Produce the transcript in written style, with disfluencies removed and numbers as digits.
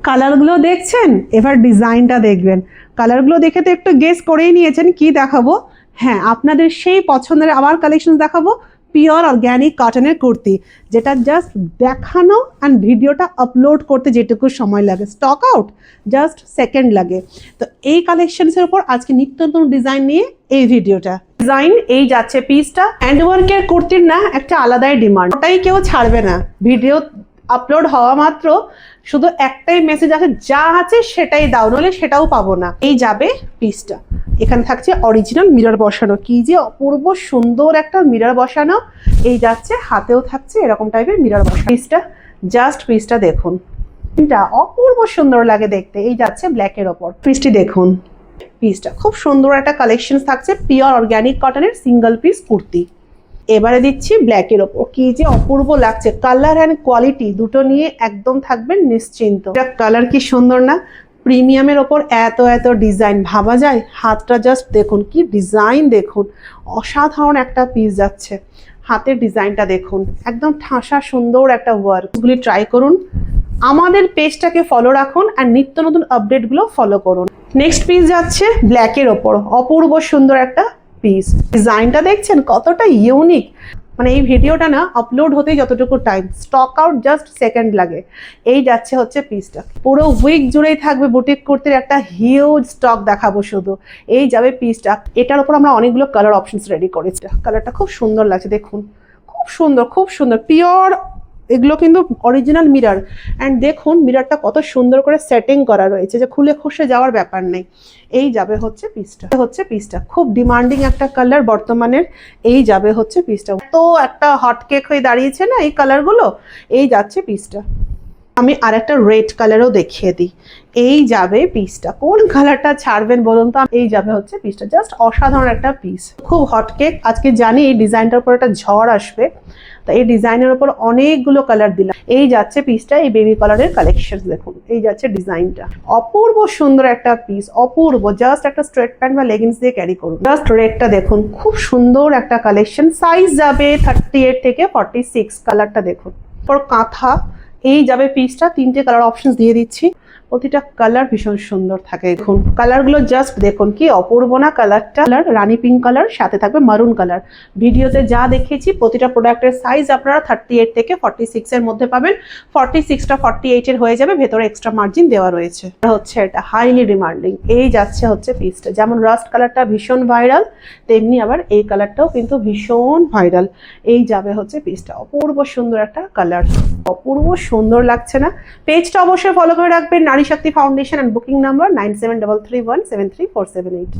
কালারগুলো দেখছেন, এবার ডিজাইনটা দেখবেন। কালারগুলো দেখে তো একটু গেস করেই নিয়েছেন কি দেখাবো। হ্যাঁ, আপনাদের সেই পছন্দের আবার কালেকশন দেখাবো, পিওর অর্গ্যানিক কটনের কুর্তি, যেটা জাস্ট দেখানো অ্যান্ড ভিডিওটা আপলোড করতে যেটুকু সময় লাগে, স্টক আউট জাস্ট সেকেন্ড লাগে। তো এই কালেকশনসের উপর আজকে নিত্য নতুন ডিজাইন নিয়ে এই ভিডিওটা। ডিজাইন এই যাচ্ছে পিসটা, হ্যান্ডওয়ার্কের কুর্তির না একটা আলাদাই ডিমান্ড, ওটাই কেউ ছাড়বে না। ভিডিও আপলোড হওয়া মাত্র শুধু একটাই মেসেজ আছে, যা আছে সেটাই দাও, নইলে সেটাও পাবো না। এই যাবে পিসটা, এখানে থাকছে অরিজিনাল মিরর বসানো, কি যে অপূর্ব সুন্দর একটা মিরর বসানো। এই যাচ্ছে হাতেও থাকছে এরকম টাইপের মিরর বসানো। পিসটা জাস্ট পিসটা দেখুন, এটা অপূর্ব সুন্দর লাগে দেখতে। এই যাচ্ছে ব্ল্যাকের ওপর, পিসটি দেখুন। পিসটা খুব সুন্দর একটা কালেকশন থাকছে, পিওর অর্গ্যানিক কটনের সিঙ্গেল পিস কুর্তি। এবারে দিচ্ছি ব্ল্যাকের ওপর, কি যে অপূর্ব লাগছে। কালার অ্যান্ড কোয়ালিটি দুটো নিয়ে একদম থাকবেন নিশ্চিন্ত। কালার কি সুন্দর না, প্রিমিয়ামের ওপর এত এত ডিজাইন, ভাবা যায়? হাতটা জাস্ট দেখুন, কি ডিজাইন দেখুন, অসাধারণ একটা পিস যাচ্ছে। হাতের ডিজাইনটা দেখুন, একদম ঠাসা সুন্দর একটা ওয়ার্কগুলি ট্রাই করুন। আমাদের পেজটাকে ফলো রাখুন আর নিত্য নতুন আপডেটগুলো ফলো করুন। নেক্সট পিস যাচ্ছে ব্ল্যাকের ওপর, অপূর্ব সুন্দর একটা পিস। ডিজাইনটা দেখছেন কতটা ইউনিক, মানে এই ভিডিওটা না আপলোড হতেই যতটুকু time, stock out just second লাগে। এই যাচ্ছে হচ্ছে পিসটা, পুরো উইক জুড়েই থাকবে বুটিক কুর্তির একটা হিউজ স্টক দেখাবো শুধু। এই যাবে পিসটা, এটার উপর আমরা অনেকগুলো কালার অপশনস রেডি করেছি। কালারটা খুব সুন্দর লাগছে দেখুন, খুব সুন্দর খুব সুন্দর পিওর। এগুলো কিন্তু অরিজিনাল মিরর, অ্যান্ড দেখুন মিররটা কত সুন্দর করে সেটিং করা রয়েছে, যে খুলে খসে যাওয়ার ব্যাপার নেই। এই যাবে হচ্ছে পিসটা খুব ডিমান্ডিং একটা কালার বর্তমানের। এই যাবে হচ্ছে পিসটা, তো একটা হটকেক হয়ে দাঁড়িয়েছে না এই কালারগুলো। এই যাচ্ছে পিসটা। আমি আর একটা রেড কালারও দেখিয়ে দিই। এই যাবে পিসটা, কোন কালারটা ছাড়বেন বলুন তো। এই যাবে হচ্ছে পিসটা, জাস্ট অসাধারণ একটা পিস, খুব হটকেক। আজকে জানি এই ডিজাইনটার উপর একটা ঝড় আসবে, তো এই ডিজাইনের উপর অনেকগুলো কালার দিলাম। এই যাচ্ছে পিসটা, এই বেবি কালারের কালেকশন দেখুন। এই যাচ্ছে ডিজাইনটা, অপূর্ব সুন্দর একটা পিস, অপূর্ব। জাস্ট একটা স্ট্রেট প্যান্ট বা লেগিংস দিয়ে ক্যারি করুন। জাস্ট রেডটা দেখুন, খুব সুন্দর একটা কালেকশন। সাইজ যাবে 38 থেকে 46। কালারটা দেখুন, পর কাঁথা। এই যাবে পিসটা, তিনটে কালার অপশন দিয়ে দিচ্ছি, প্রতিটা কালার ভীষণ সুন্দর থাকে। দেখুন কালারগুলো জাস্ট দেখুন, কি অপূর্ব না কালারটা। কালার রানী পিঙ্ক কালার, সাথে থাকবে মারুন কালার। ভিডিওতে যা দেখিয়েছি প্রতিটা প্রোডাক্টের সাইজ আপনারা 38 থেকে 46 এর মধ্যে পাবেন। 46টা 48 এর হয়ে যাবে, ভেতরে এক্সট্রা মার্জিন দেওয়া রয়েছে। হচ্ছে এটা হাইলি ডিমান্ডিং। এই যাচ্ছে হচ্ছে পিসটা, যেমন রাস্ট কালারটা ভীষণ ভাইরাল, তেমনি আবার এই কালারটাও কিন্তু ভীষণ ভাইরাল। এই যাবে হচ্ছে পিসটা, অপূর্ব সুন্দর একটা কালার, অপূর্ব সুন্দর লাগছে না। পেজটা অবশ্যই ফলো করে রাখবেন, নারী শক্তি ফাউন্ডেশন, এন্ড বুকিং নাম্বার 9733173478।